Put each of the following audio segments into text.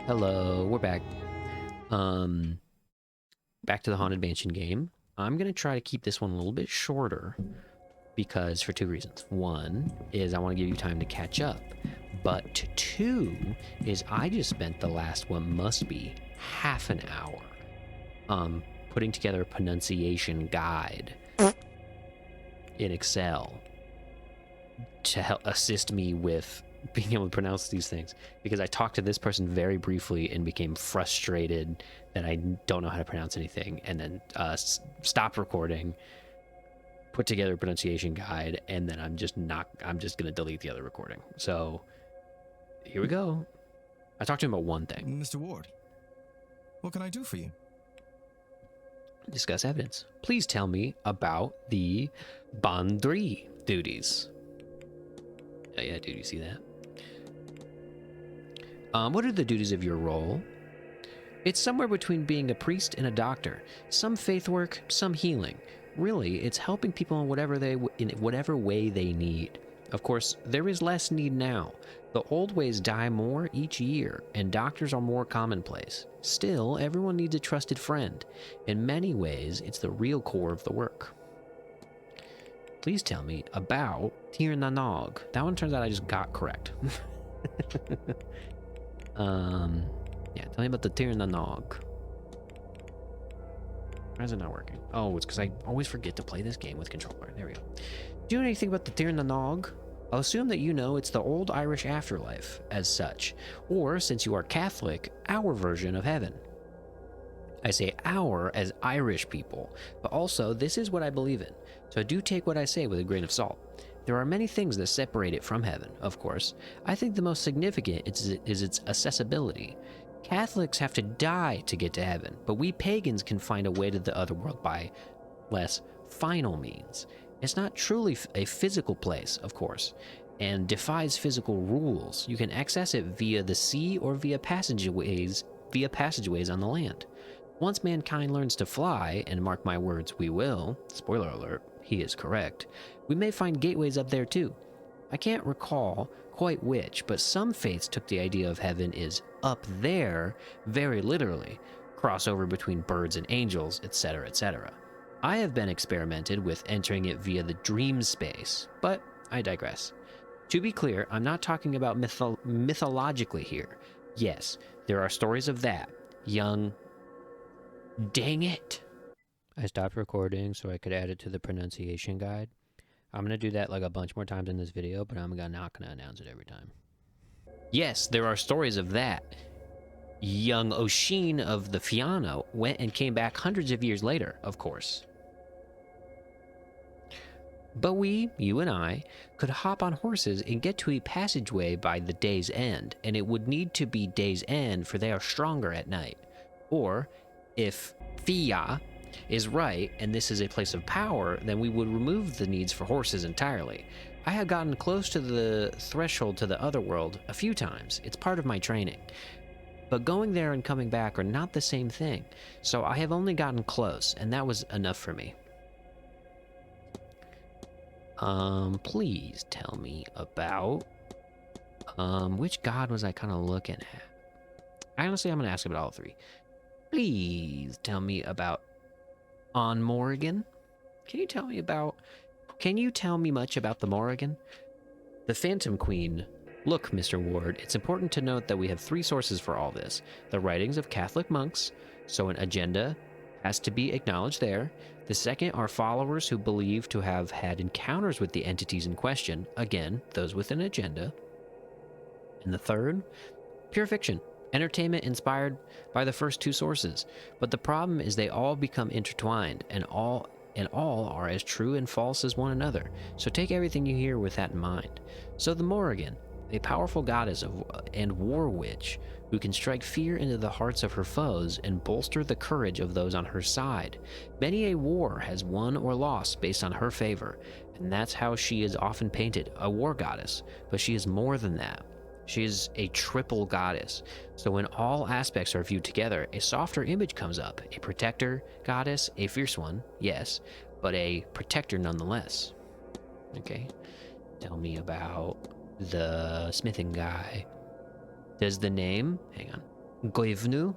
Hello, we're back. Um, Back to the Haunted Mansion game. I'm gonna try to keep this one a little bit shorter because for two reasons. One is I want to give you time to catch up, but two is I just spent the last one must be half an hour putting together a pronunciation guide in Excel to help assist me with being able to pronounce these things, because I talked to this person very briefly and became frustrated that I don't know how to pronounce anything, and then stopped recording, put together a pronunciation guide, and then I'm just gonna delete the other recording. So here we go. I talked to him about one thing. Mr. Ward, what can I do for you? Discuss evidence. Please tell me about the Bandri duties. Oh, yeah, dude, you see that? What are the duties of your role? It's somewhere between being a priest and a doctor. Some faith work, some healing. Really, it's helping people in whatever way they need. Of course, there is less need now. The old ways die more each year, and doctors are more commonplace. Still, everyone needs a trusted friend. In many ways, it's the real core of the work. Please tell me about Tir Nanog. That one turns out I just got correct. Yeah, tell me about the Tir Nanog. Why is it not working? Oh, it's because I always forget to play this game with controller. There we go. Do you know anything about the Tir Nanog? I'll assume that you know it's the old Irish afterlife, as such. Or, since you are Catholic, our version of heaven. I say our as Irish people, but also this is what I believe in, so do take what I say with a grain of salt. There are many things that separate it from heaven, of course. I think the most significant is its accessibility. Catholics have to die to get to heaven, but we pagans can find a way to the other world by less final means. It's not truly a physical place, of course, and defies physical rules. You can access it via the sea or via passageways on the land. Once mankind learns to fly, and mark my words, we will, spoiler alert, he is correct, we may find gateways up there too. I can't recall quite which, but some faiths took the idea of heaven is up there very literally, crossover between birds and angels, etc., etc. I have been experimented with entering it via the dream space, but I digress. To be clear, I'm not talking about mythologically here. Yes, there are stories of that. Young... Dang it! I stopped recording so I could add it to the pronunciation guide. I'm going to do that like a bunch more times in this video, but I'm not going to announce it every time. Yes, there are stories of that. Young Oshin of the Fianna went and came back hundreds of years later, of course. But we, you and I, could hop on horses and get to a passageway by the day's end, and it would need to be day's end for they are stronger at night. Or, if Fia is right and this is a place of power, then we would remove the needs for horses entirely. I have gotten close to the threshold to the other world a few times. It's part of my training. But going there and coming back are not the same thing, so I have only gotten close, and that was enough for me. Please tell me about, which god was I kind of looking at? Honestly, I'm going to ask about all three. Please tell me about on Morrigan. Can you tell me much about the Morrigan? The Phantom Queen. Look, Mr. Ward, it's important to note that we have three sources for all this. The writings of Catholic monks, so an agenda has to be acknowledged there. The second are followers who believe to have had encounters with the entities in question, again, those with an agenda. And the third, pure fiction. Entertainment inspired by the first two sources, but the problem is they all become intertwined, and all are as true and false as one another, so take everything you hear with that in mind. So the Morrigan, a powerful goddess and war witch who can strike fear into the hearts of her foes and bolster the courage of those on her side. Many a war has won or lost based on her favor, and that's how she is often painted, a war goddess, but she is more than that. She is a triple goddess, so when all aspects are viewed together, a softer image comes up. A protector goddess, a fierce one, yes, but a protector nonetheless. Okay, tell me about the smithing guy. Does the name, hang on, Goivnu?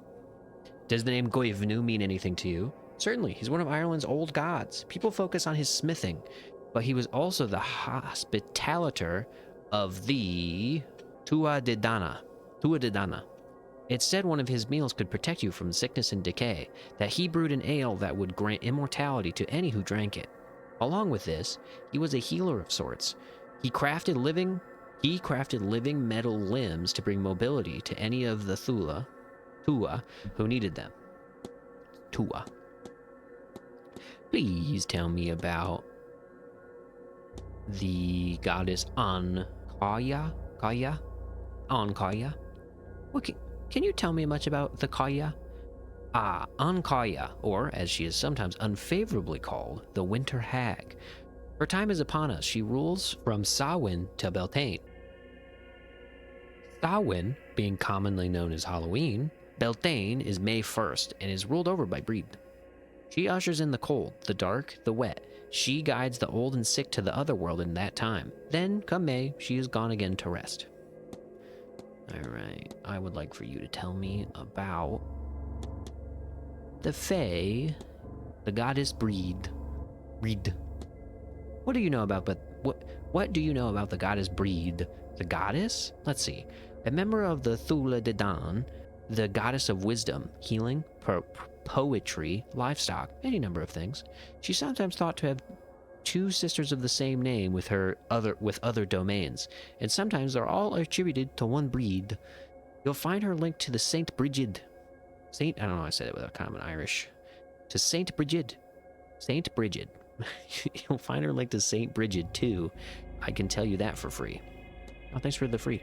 Does the name Goivnu mean anything to you? Certainly, he's one of Ireland's old gods. People focus on his smithing, but he was also the hospitalator of the Tua de Dana. Tua de Dana. It said one of his meals could protect you from sickness and decay, that he brewed an ale that would grant immortality to any who drank it. Along with this, he was a healer of sorts. He crafted living metal limbs to bring mobility to any of the Tua who needed them. Tua. Please tell me about the goddess Ankaya? Ankaya? Can you tell me much about the Kaya? Ankaya, or as she is sometimes unfavorably called, the Winter Hag. Her time is upon us. She rules from Samhain to Beltane. Samhain being commonly known as Halloween, Beltane is May 1st and is ruled over by Breed. She ushers in the cold, the dark, the wet. She guides the old and sick to the other world in that time. Then, come May, she is gone again to rest. Alright, I would like for you to tell me about the Fae, the goddess Breed. What do you know about what do you know about the goddess Breed? The goddess? Let's see. A member of the Thula de Dan, the goddess of wisdom, healing, poetry, livestock, any number of things. She's sometimes thought to have two sisters of the same name with other domains, and sometimes they're all attributed to one Breed. You'll find her linked to the Saint Brigid. I don't know how I said it without kind of an Irish. To Saint Brigid. Saint Brigid. You'll find her linked to Saint Brigid too. I can tell you that for free. Oh, thanks for the free.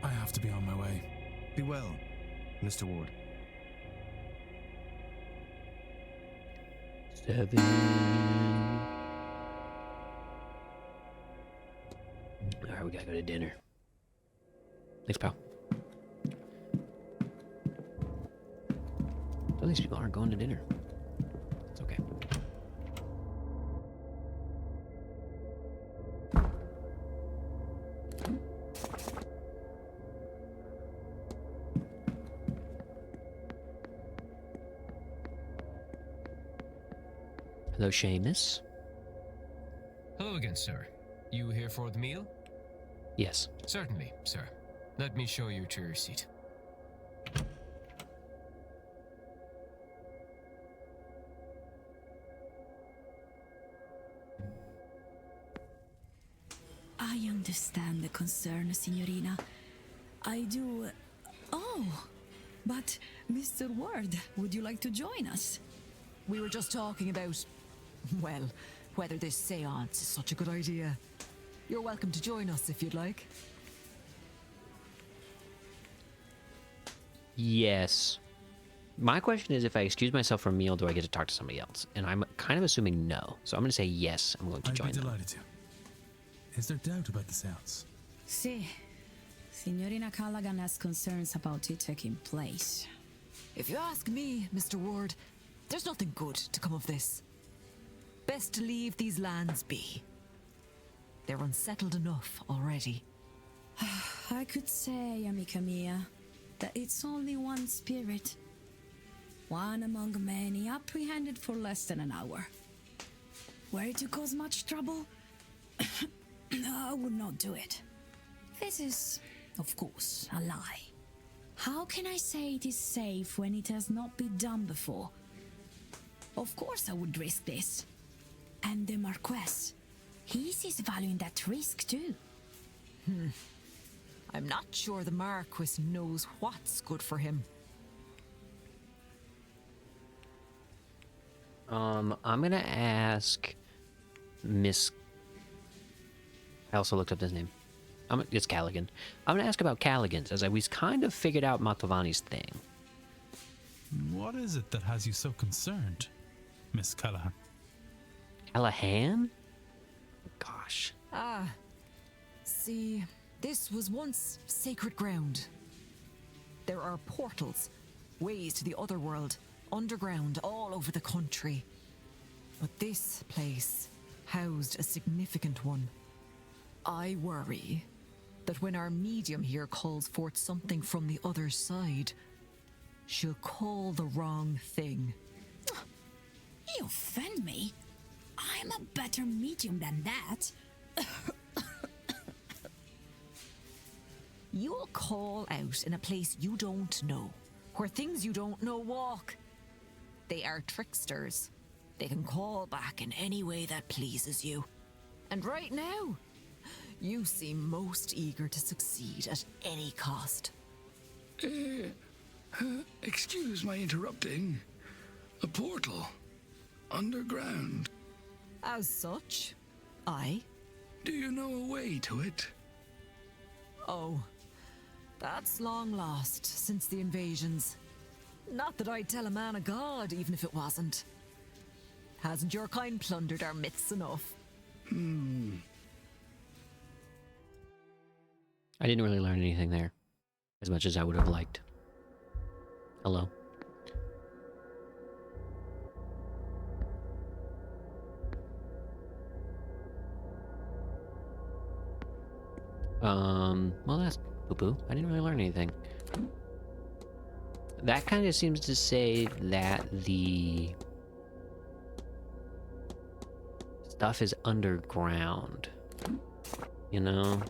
I have to be on my way. Be well, Mr. Ward. 7. Alright, we gotta go to dinner. Thanks, pal. Some of these people aren't going to dinner. It's okay. Hello, Seamus. Hello again, sir. You here for the meal? Yes. Certainly, sir. Let me show you to your seat. I understand the concern, Signorina. I do. Oh, but Mr. Ward, would you like to join us? We were just talking about, well, whether this séance is such a good idea. You're welcome to join us if you'd like. Yes. My question is, if I excuse myself from a meal, do I get to talk to somebody else? And I'm kind of assuming no. So I'm going to say yes, I'm going to join I'd be them. delighted to. Is there doubt about the séance? See, Signorina Callaghan has concerns about it taking place. If you ask me, Mr. Ward, there's nothing good to come of this. Best to leave these lands be. They're unsettled enough already. I could say, amica mia, that it's only one spirit. One among many, apprehended for less than an hour. Were it to cause much trouble, I would not do it. This is, of course, a lie. How can I say it is safe when it has not been done before? Of course I would risk this. And the Marquess, he sees value in that risk too. I'm not sure the Marquis knows what's good for him. I'm going to ask Miss... I also looked up his name. It's Callaghan. I'm going to ask about Callaghan's, as we kind of figured out Mantovani's thing. What is it that has you so concerned, Miss Callahan? Callahan? Gosh. See, this was once sacred ground. There are portals, ways to the other world, underground, all over the country. But this place housed a significant one. I worry that when our medium here calls forth something from the other side, she'll call the wrong thing. You offend me. I'm a better medium than that. You'll call out in a place you don't know, where things you don't know walk. They are tricksters. They can call back in any way that pleases you. And right now, you seem most eager to succeed at any cost. Excuse my interrupting. A portal. Underground. As such, aye. Do you know a way to it? Oh, that's long lost since the invasions. Not that I'd tell a man of God, even if it wasn't. Hasn't your kind plundered our myths enough? I didn't really learn anything there, as much as I would have liked. Hello. Well, that's poo-poo. I didn't really learn anything. That kind of seems to say that the stuff is underground, you know?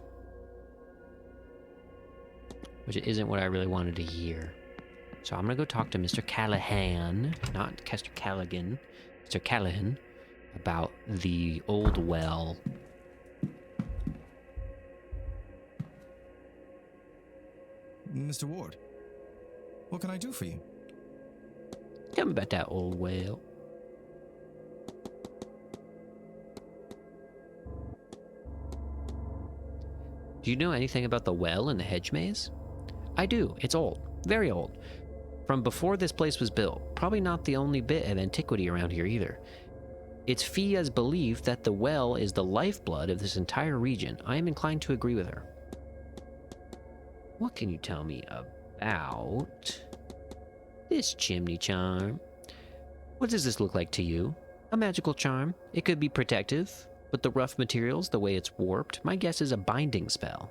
Which isn't what I really wanted to hear. So I'm gonna go talk to Mr. Callahan, not Mr. Callaghan, Mr. Callahan, about the old well. Mr. Ward, what can I do for you? Tell me about that old well. Do you know anything about the well in the hedge maze? I do. It's old. Very old. From before this place was built. Probably not the only bit of antiquity around here either. It's Fia's belief that the well is the lifeblood of this entire region. I am inclined to agree with her. What can you tell me about this chimney charm? What does this look like to you? A magical charm. It could be protective, but the rough materials, the way it's warped, my guess is a binding spell.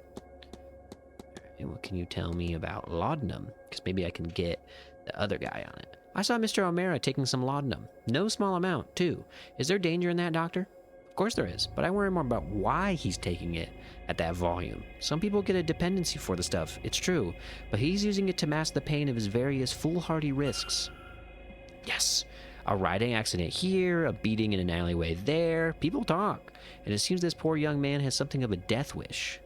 And what can you tell me about laudanum? Because maybe I can get the other guy on it. I saw Mr. O'Mara taking some laudanum. No small amount, too. Is there danger in that, Doctor? Of course there is, but I worry more about why he's taking it at that volume. Some people get a dependency for the stuff, it's true, but he's using it to mask the pain of his various foolhardy risks. Yes, a riding accident here, a beating in an alleyway there. People talk, and it seems this poor young man has something of a death wish.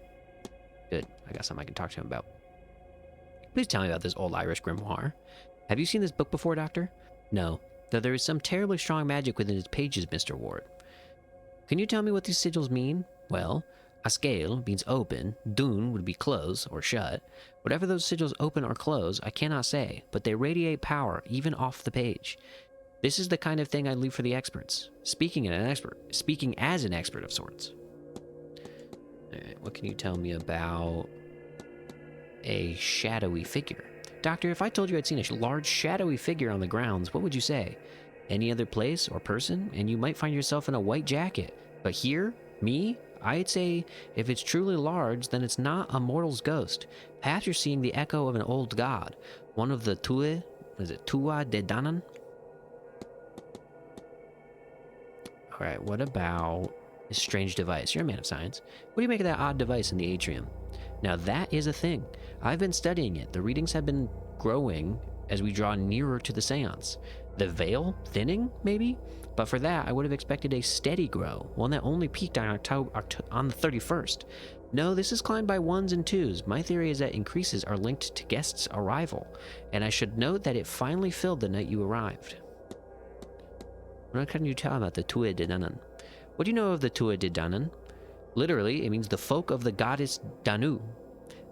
Good, I got something I can talk to him about. Please tell me about this old Irish grimoire. Have you seen this book before, Doctor? No, though there is some terribly strong magic within its pages, Mr. Ward. Can you tell me what these sigils mean? Well, a scale means open, dun would be close or shut. Whatever those sigils open or close, I cannot say, but they radiate power even off the page. This is the kind of thing I leave for the experts. Speaking as an expert of sorts. Alright, what can you tell me about a shadowy figure? Doctor, if I told you I'd seen a large shadowy figure on the grounds, what would you say? Any other place or person, and you might find yourself in a white jacket. But here, me, I'd say if it's truly large, then it's not a mortal's ghost. Perhaps you're seeing the echo of an old god, one of the Tua de Danann? Alright, what about this strange device? You're a man of science. What do you make of that odd device in the atrium? Now that is a thing. I've been studying it. The readings have been growing as we draw nearer to the seance. The veil thinning, maybe? But for that, I would have expected a steady grow, one that only peaked on the 31st. No, this is climbed by ones and twos. My theory is that increases are linked to guests' arrival, and I should note that it finally filled the night you arrived. What can you tell about the Tua de Danann? What do you know of the Tua de Danann? Literally, it means the folk of the goddess Danu.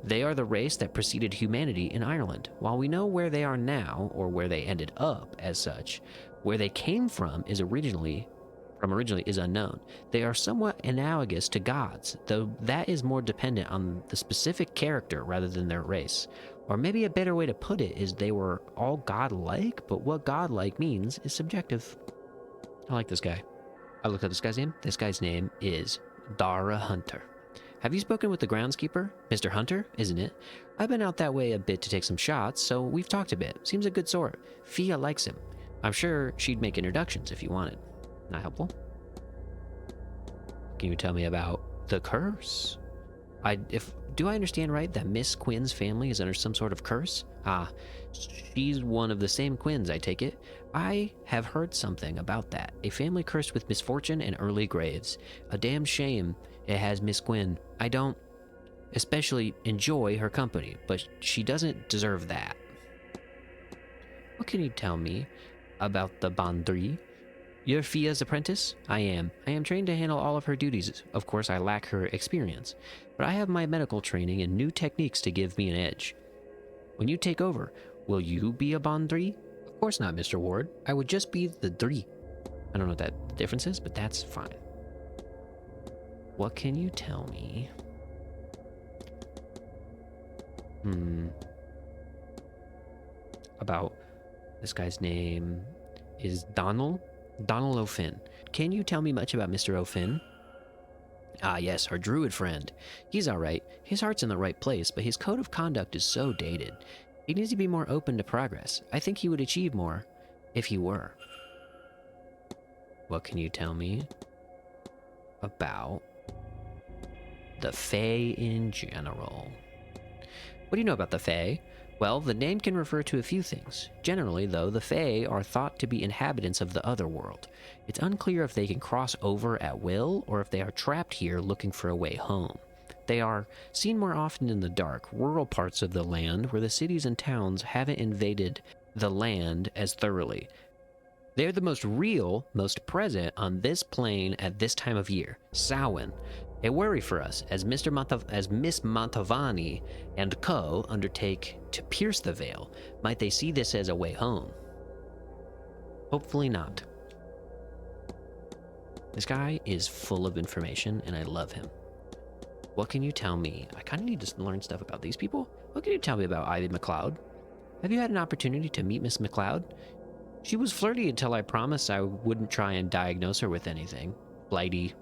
They are the race that preceded humanity in Ireland. While we know where they are now, or where they ended up as such, where they came from originally is unknown. They are somewhat analogous to gods, though that is more dependent on the specific character rather than their race. Or maybe a better way to put it is they were all godlike, but what godlike means is subjective. I like this guy. I looked at this guy's name. This guy's name is Dara Hunter. Have you spoken with the groundskeeper? Mr. Hunter, isn't it? I've been out that way a bit to take some shots, so we've talked a bit. Seems a good sort. Fia likes him. I'm sure she'd make introductions if you wanted. Not helpful? Can you tell me about the curse? Do I understand right that Miss Quinn's family is under some sort of curse? Ah, she's one of the same Quinns, I take it. I have heard something about that. A family cursed with misfortune and early graves. A damn shame it has Miss Quinn. I don't especially enjoy her company, but she doesn't deserve that. What can you tell me about the Bandri? You're Fia's apprentice? I am. I am trained to handle all of her duties. Of course, I lack her experience, but I have my medical training and new techniques to give me an edge. When you take over, will you be a Bandri? Of course not, Mr. Ward. I would just be the Dri. I don't know what that difference is, but that's fine. What can you tell me? About this guy's name is Donald O'Finn. Can you tell me much about Mr. O'Finn? Ah, yes, our druid friend. He's all right. His heart's in the right place, but his code of conduct is so dated. He needs to be more open to progress. I think he would achieve more if he were. What can you tell me about the Fae in general? What do you know about the Fae? Well, the name can refer to a few things. Generally, though, the Fae are thought to be inhabitants of the other world. It's unclear if they can cross over at will, or if they are trapped here looking for a way home. They are seen more often in the dark, rural parts of the land where the cities and towns haven't invaded the land as thoroughly. They're the most real, most present on this plane at this time of year, Samhain. A worry for us as Miss Mantovani and co. undertake to pierce the veil. Might they see this as a way home? Hopefully not. This guy is full of information, and I love him. What can you tell me? I kind of need to learn stuff about these people. What can you tell me about Ivy McLeod? Have you had an opportunity to meet Miss McLeod? She was flirty until I promised I wouldn't try and diagnose her with anything. Flighty.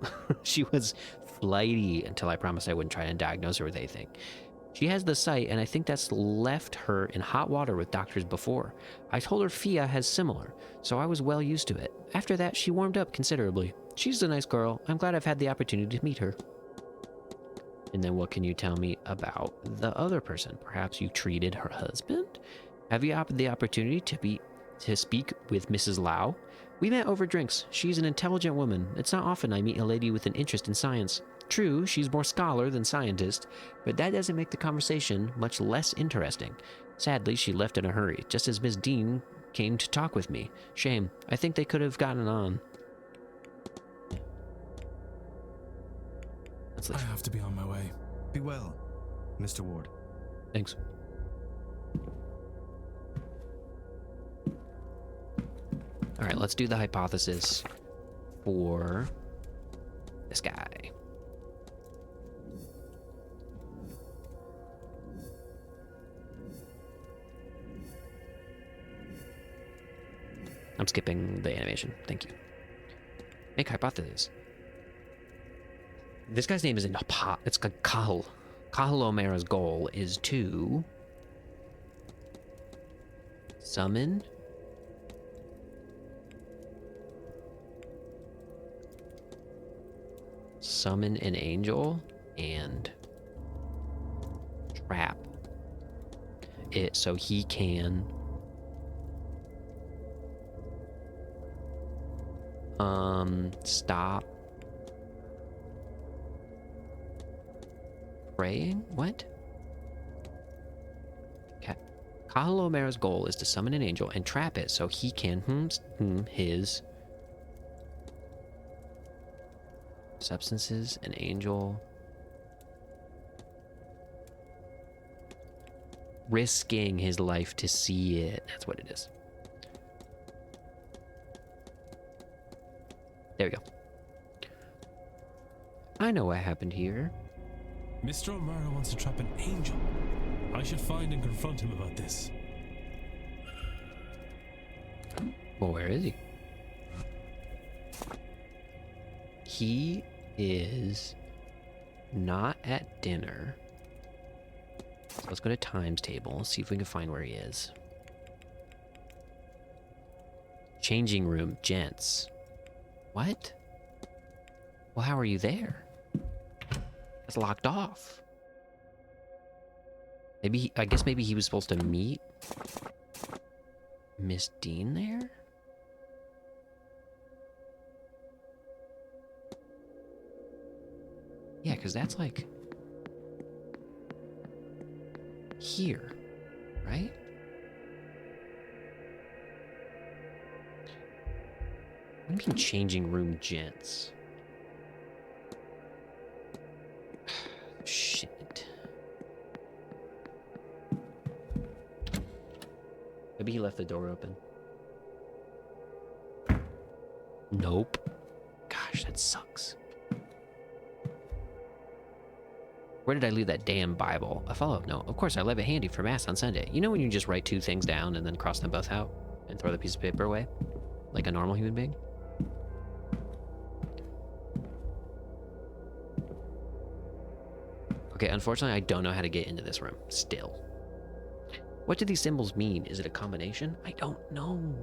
She was flighty until I promised I wouldn't try and diagnose her with anything. She has the sight, and I think that's left her in hot water with doctors before. I told her Fia has similar, so I was well used to it. After that, she warmed up considerably. She's a nice girl. I'm glad I've had the opportunity to meet her. And then what can you tell me about the other person? Perhaps you treated her husband? Have you had the opportunity to speak with Mrs. Lau? We met over drinks. She's an intelligent woman. It's not often I meet a lady with an interest in science. True, she's more scholar than scientist, but that doesn't make the conversation much less interesting. Sadly, she left in a hurry, just as Miss Dean came to talk with me. Shame. I think they could have gotten on. Let's leave. I have to be on my way. Be well, Mr. Ward. Thanks. All right, let's do the hypothesis for this guy. I'm skipping the animation. Thank you. Make hypothesis. This guy's name is it's Cahill. Cahill O'Mara's goal is to summon an angel and trap it so he can stop praying? What? Okay. Cahill O'Mara's goal is to summon an angel and trap it so he can his substances, an angel, risking his life to see it. That's what it is. There we go. I know what happened here. Mr. O'Mara wants to trap an angel. I should find and confront him about this. Well, where is he? He is not at dinner. So let's go to times table, see if we can find where he is. Changing room, gents. What? Well, how are you there? It's locked off. Maybe, I guess maybe he was supposed to meet Miss Dean there? Yeah, because that's like here, right? What do you mean changing room, gents? Shit. Maybe he left the door open. Nope. Gosh, that sucks. Where did I leave that damn Bible? A follow-up note. Of course, I left it handy for Mass on Sunday. You know when you just write 2 things down and then cross them both out and throw the piece of paper away? Like a normal human being? Okay, unfortunately, I don't know how to get into this room, still. What do these symbols mean? Is it a combination? I don't know.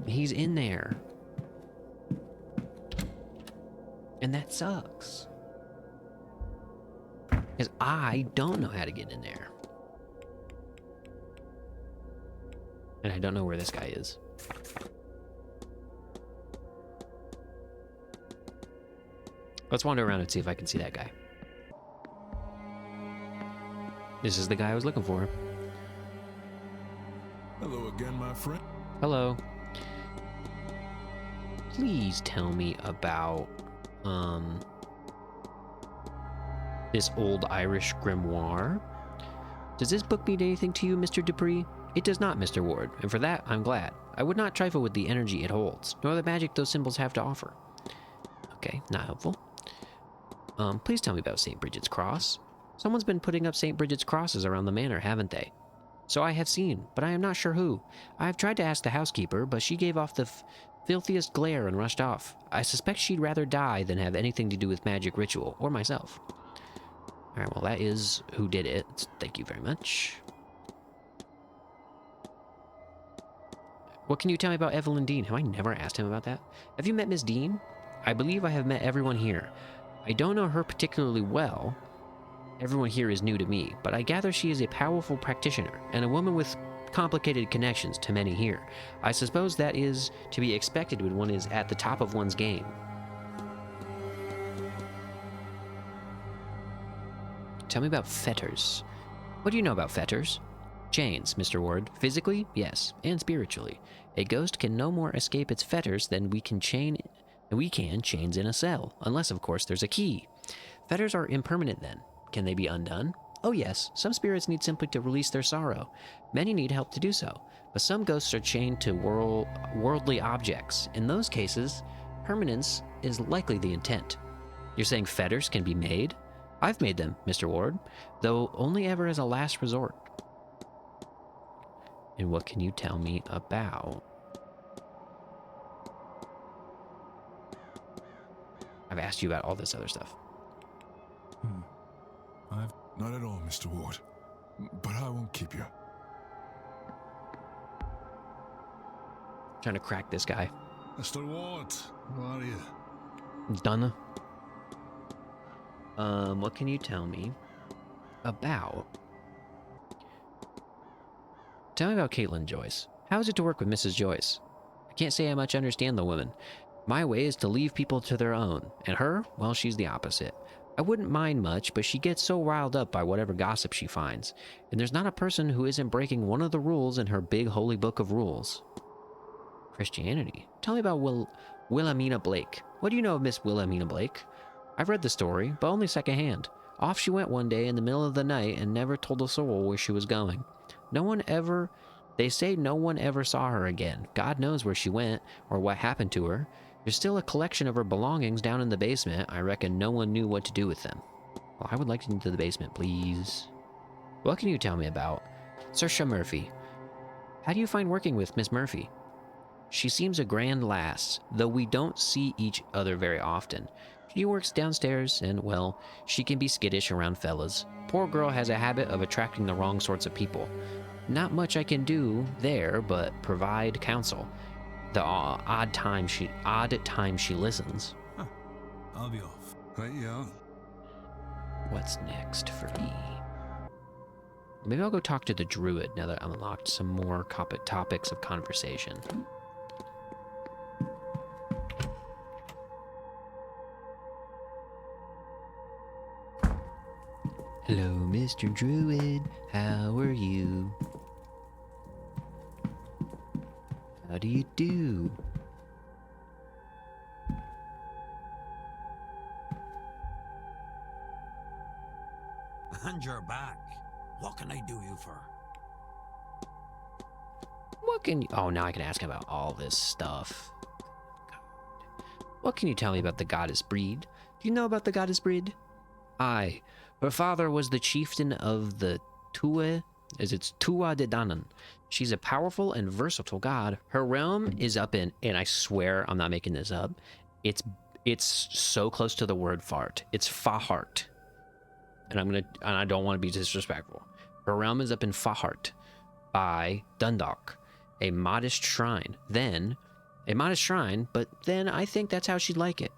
He's in there. And that sucks. Because I don't know how to get in there. And I don't know where this guy is. Let's wander around and see if I can see that guy. This is the guy I was looking for. Hello again, my friend. Hello. Please tell me about, this old Irish grimoire. Does this book mean anything to you, Mr. Dupree? It does not, Mr. Ward, and for that, I'm glad. I would not trifle with the energy it holds, nor the magic those symbols have to offer. Okay, not helpful. Please tell me about St. Bridget's Cross. Someone's been putting up St. Bridget's crosses around the manor, haven't they? So I have seen, but I am not sure who. I have tried to ask the housekeeper, but she gave off the filthiest glare and rushed off. I suspect she'd rather die than have anything to do with magic ritual, or myself. Alright, well that is who did it. Thank you very much. What can you tell me about Evelyn Dean? Have I never asked him about that? Have you met Miss Dean? I believe I have met everyone here. I don't know her particularly well. Everyone here is new to me, but I gather she is a powerful practitioner and a woman with complicated connections to many here. I suppose that is to be expected when one is at the top of one's game. Tell me about fetters. What do you know about fetters? Chains, Mr. Ward. Physically, yes, and spiritually. A ghost can no more escape its fetters than we can chains in a cell, unless, of course, there's a key. Fetters are impermanent then. Can they be undone? Oh yes, some spirits need simply to release their sorrow. Many need help to do so, but some ghosts are chained to worldly objects. In those cases, permanence is likely the intent. You're saying fetters can be made? I've made them, Mr. Ward, though only ever as a last resort. And what can you tell me about? I've asked you about all this other stuff. Not at all, Mr. Ward. But I won't keep you. Trying to crack this guy. Mr. Ward, how are you? Done. What can you tell me about? Tell me about Caitlin Joyce. How is it to work with Mrs. Joyce? I can't say I much understand the woman. My way is to leave people to their own, and her, well, she's the opposite. I wouldn't mind much, but she gets so riled up by whatever gossip she finds, and there's not a person who isn't breaking one of the rules in her big holy book of rules. Christianity. Tell me about Wilhelmina Blake. What do you know of Miss Wilhelmina Blake? I've read the story, but only secondhand. Off she went one day in the middle of the night and never told a soul where she was going. They say no one ever saw her again. God knows where she went or what happened to her. There's still a collection of her belongings down in the basement. I reckon no one knew what to do with them. Well, I would like to into the basement, please. What can you tell me about Saoirse Murphy? How do you find working with Miss Murphy? She seems a grand lass, though we don't see each other very often. She works downstairs, and, well, she can be skittish around fellas. Poor girl has a habit of attracting the wrong sorts of people. Not much I can do there, but provide counsel. The odd time she listens. Huh. I'll be off. Right, yeah. What's next for me? Maybe I'll go talk to the druid now that I've unlocked some more topics of conversation. Hello, Mr. Druid. How are you? How do you do? And you're back. What can I do you for? What can you... Oh, now I can ask him about all this stuff. What can you tell me about the goddess Breed? Do you know about the goddess Breed? Aye. Her father was the chieftain of the Tua de Danann. She's a powerful and versatile god. Her realm is up in, and I swear I'm not making this up, it's so close to the word fart. It's Fahart. And I don't want to be disrespectful. Her realm is up in Fahart by Dundalk, a modest shrine. But then I think that's how she'd like it.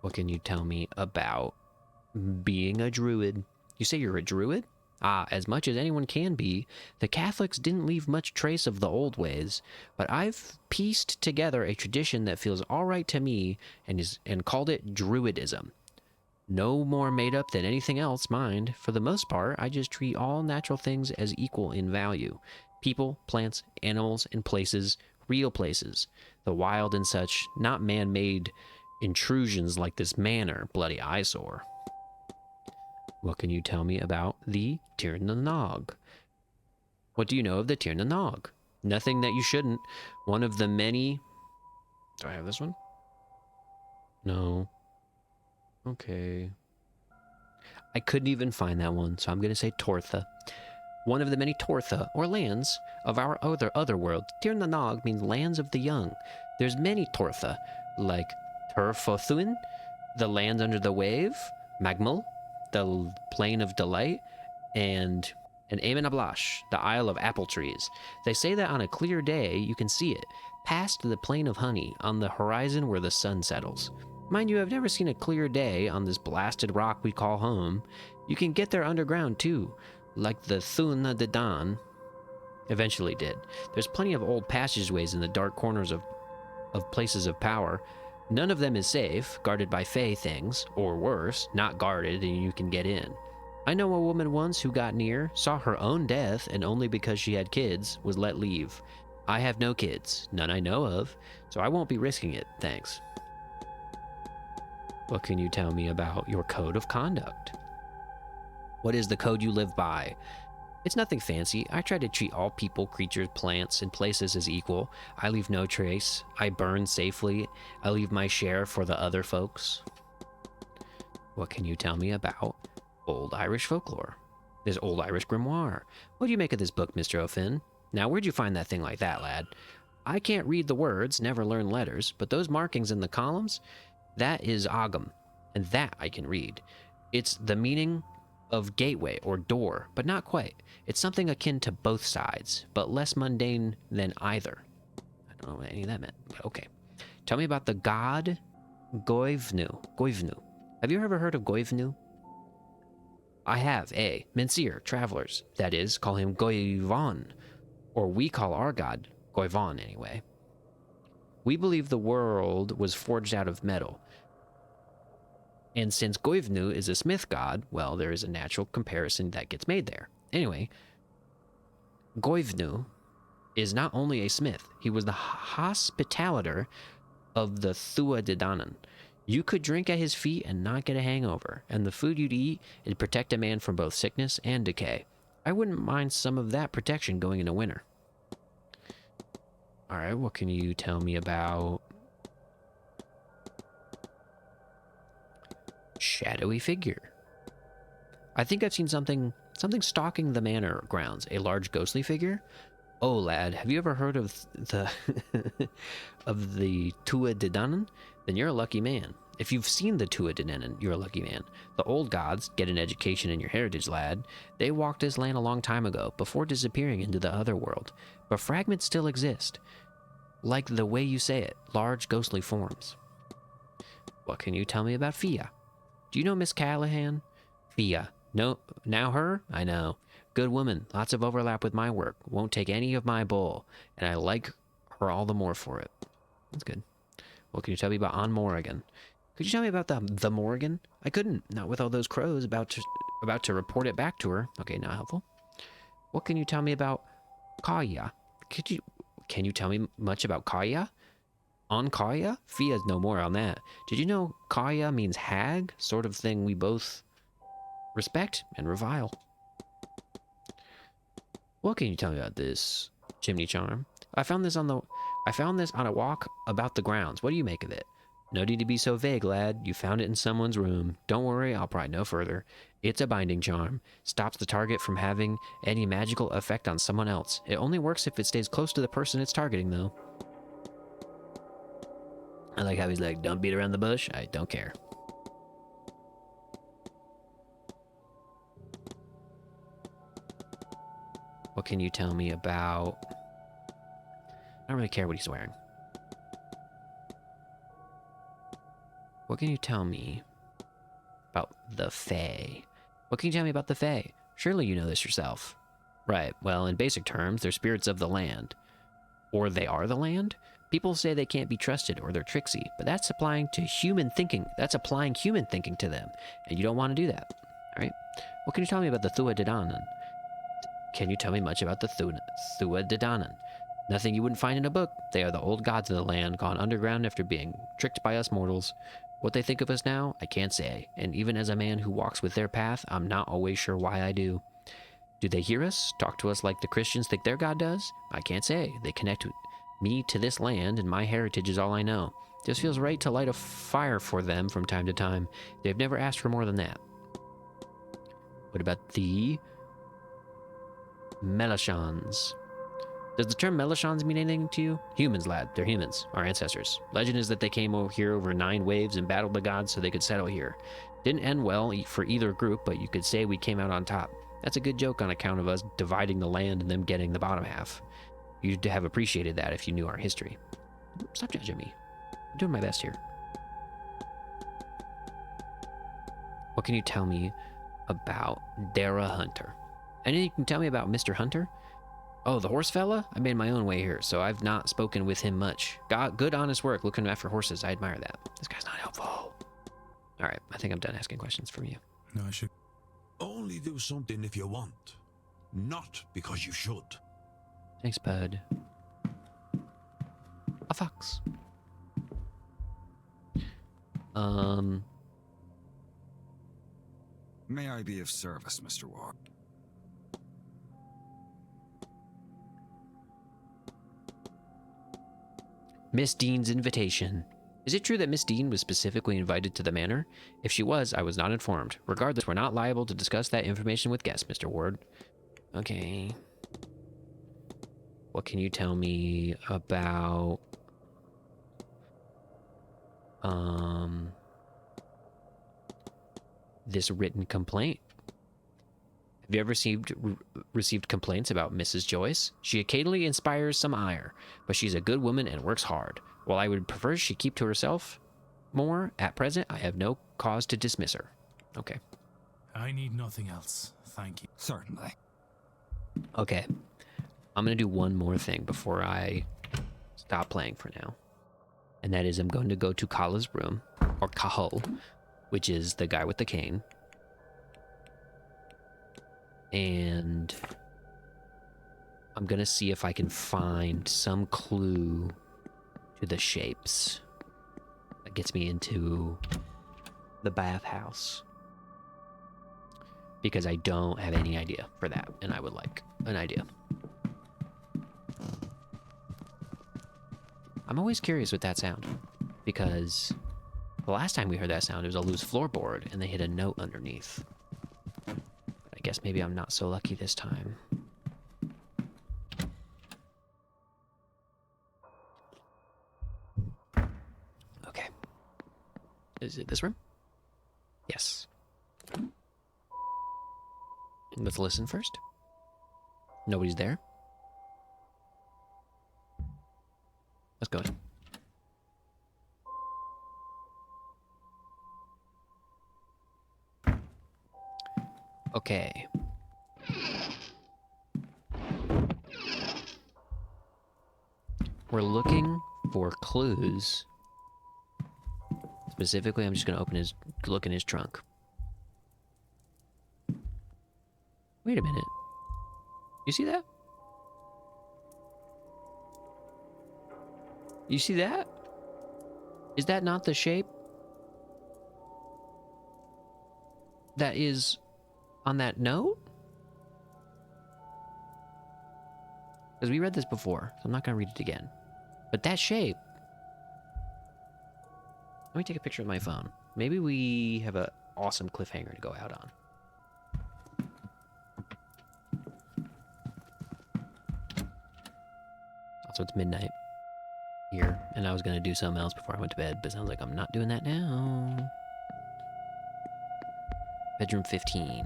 What can you tell me about being a druid? You say you're a druid? Ah, as much as anyone can be. The Catholics didn't leave much trace of the old ways, but I've pieced together a tradition that feels all right to me and called it druidism. No more made up than anything else, mind. For the most part, I just treat all natural things as equal in value. People, plants, animals, and places, real places. The wild and such, not man-made intrusions like this manor, bloody eyesore. What can you tell me about the Tir na Nog? What do you know of the Tir na Nog? Nothing that you shouldn't. One of the many... Do I have this one? No. Okay. I couldn't even find that one, so I'm going to say Tortha. One of the many Tortha, or lands, of our other world. Tir na Nog means lands of the young. There's many Tortha, like Turfothuin, the land under the wave, Magmal, the plain of delight, and Amen Ablash, the Isle of Apple Trees. They say that on a clear day you can see it, past the plain of honey, on the horizon where the sun settles. Mind you, I've never seen a clear day on this blasted rock we call home. You can get there underground too, like the Thuna de Dan eventually did. There's plenty of old passageways in the dark corners of places of power. None of them is safe, guarded by fey things, or worse, not guarded and you can get in. I know a woman once who got near, saw her own death, and only because she had kids was let leave. I have no kids, none I know of, so I won't be risking it, thanks. What can you tell me about your code of conduct? What is the code you live by? It's nothing fancy. I try to treat all people, creatures, plants, and places as equal. I leave no trace. I burn safely. I leave my share for the other folks. What can you tell me about Old Irish folklore? This Old Irish grimoire. What do you make of this book, Mr. O'Finn? Now, where'd you find that thing like that, lad? I can't read the words, never learn letters, but those markings in the columns, that is Ogham, and that I can read. It's the meaning of gateway or door, but not quite. It's something akin to both sides, but less mundane than either. I don't know what any of that meant, but okay. Tell me about the god Goivnu. Have you ever heard of Goivnu? I have, Minsir, travelers, that is, call him Goivon, or we call our god Goivon anyway. We believe the world was forged out of metal. And since Goivnu is a smith god, well, there is a natural comparison that gets made there. Anyway, Goivnu is not only a smith, he was the hospitaller of the Thua de Danann. You could drink at his feet and not get a hangover, and the food you'd eat would protect a man from both sickness and decay. I wouldn't mind some of that protection going into winter. Alright, what can you tell me about shadowy figure? I think I've seen something Something stalking the manor grounds. A large ghostly figure? Oh, lad, have you ever heard of the of the Tua de Danann? Then you're a lucky man. If you've seen the Tua de Danann, you're a lucky man. The old gods, get an education in your heritage, lad. They walked this land a long time ago, before disappearing into the other world. But fragments still exist. Like the way you say it, large ghostly forms. What can you tell me about Fia? Do you know Miss Callahan? Fia. No, now her? I know. Good woman, lots of overlap with my work. Won't take any of my bull, and I like her all the more for it. That's good. What can you tell me about On Morrigan? Could you tell me about the Morrigan? I couldn't, not with all those crows about to report it back to her. Okay, not helpful. What can you tell me about Kaya? Can you tell me much about Kaya? On Kaya? Fia's no more on that. Did you know Kaya means hag? Sort of thing we both respect and revile. What can you tell me about this chimney charm? I found this on a walk about the grounds. What do you make of it? No need to be so vague, lad. You found it in someone's room. Don't worry, I'll pry no further. It's a binding charm. Stops the target from having any magical effect on someone else. It only works if it stays close to the person it's targeting, though. I like how he's like, don't beat around the bush. I don't care. What can you tell me about... I don't really care what he's wearing. What can you tell me about the Fae? What can you tell me about the Fae? Surely you know this yourself. Right, well, in basic terms, they're spirits of the land. Or they are the land? People say they can't be trusted or they're tricksy, but that's applying to human thinking. That's applying human thinking to them, and you don't want to do that. All right? What can you tell me about the Tua de Danann? Can you tell me much about the Tua de Danann? Nothing you wouldn't find in a book. They are the old gods of the land, gone underground after being tricked by us mortals. What they think of us now, I can't say. And even as a man who walks with their path, I'm not always sure why I do. Do they hear us? Talk to us like the Christians think their God does? I can't say. They connect me to this land, and my heritage is all I know. Just feels right to light a fire for them from time to time. They've never asked for more than that. What about the Melishans? Does the term Melishans mean anything to you? Humans, lad. They're humans. Our ancestors. Legend is that they came over here over 9 waves and battled the gods so they could settle here. Didn't end well for either group, but you could say we came out on top. That's a good joke on account of us dividing the land and them getting the bottom half. You'd have appreciated that if you knew our history. Stop judging me. I'm doing my best here. What can you tell me about Dara Hunter? Anything you can tell me about Mr. Hunter? Oh, the horse fella? I made my own way here, so I've not spoken with him much. Good, honest work looking after horses. I admire that. This guy's not helpful. All right, I think I'm done asking questions from you. No, I should. Only do something if you want, not because you should. Thanks, bud. A fox. May I be of service, Mr. Ward? Miss Dean's invitation. Is it true that Miss Dean was specifically invited to the manor? If she was, I was not informed. Regardless, we're not liable to discuss that information with guests, Mr. Ward. Okay. What can you tell me about... this written complaint? Have you ever received complaints about Mrs. Joyce? She occasionally inspires some ire, but she's a good woman and works hard. While I would prefer she keep to herself more, at present, I have no cause to dismiss her. Okay. I need nothing else. Thank you. Certainly. Okay. I'm going to do one more thing before I stop playing for now. And that is I'm going to go to Kala's room, or Kahul, which is the guy with the cane. And I'm going to see if I can find some clue to the shapes that gets me into the bathhouse. Because I don't have any idea for that, and I would like an idea. I'm always curious with that sound, because the last time we heard that sound, it was a loose floorboard, and they hit a note underneath. I guess maybe I'm not so lucky this time. Okay. Is it this room? Yes. Let's listen first. Nobody's there. Let's go in. Okay. We're looking for clues. Specifically, I'm just gonna look in his trunk. Wait a minute. You see that? You see that? Is that not the shape that is on that note? Because we read this before, so I'm not going to read it again. But that shape... Let me take a picture of my phone. Maybe we have an awesome cliffhanger to go out on. Also, it's midnight here, and I was going to do something else before I went to bed, but it sounds like I'm not doing that now. Bedroom 15.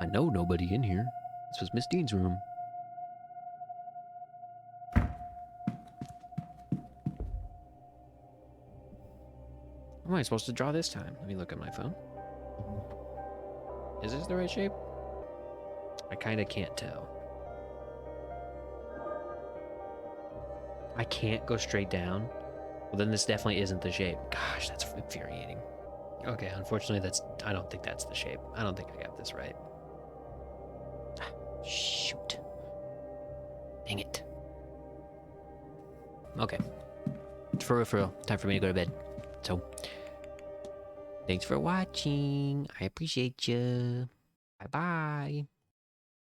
I know nobody in here. This was Miss Dean's room. How am I supposed to draw this time? Let me look at my phone. Is this the right shape? I kind of can't tell. I can't go straight down. Well, then this definitely isn't the shape. Gosh, that's infuriating. Okay, unfortunately, I don't think that's the shape. I don't think I got this right. Shoot. Dang it. Okay. For real. Time for me to go to bed. So, thanks for watching. I appreciate you. Bye-bye.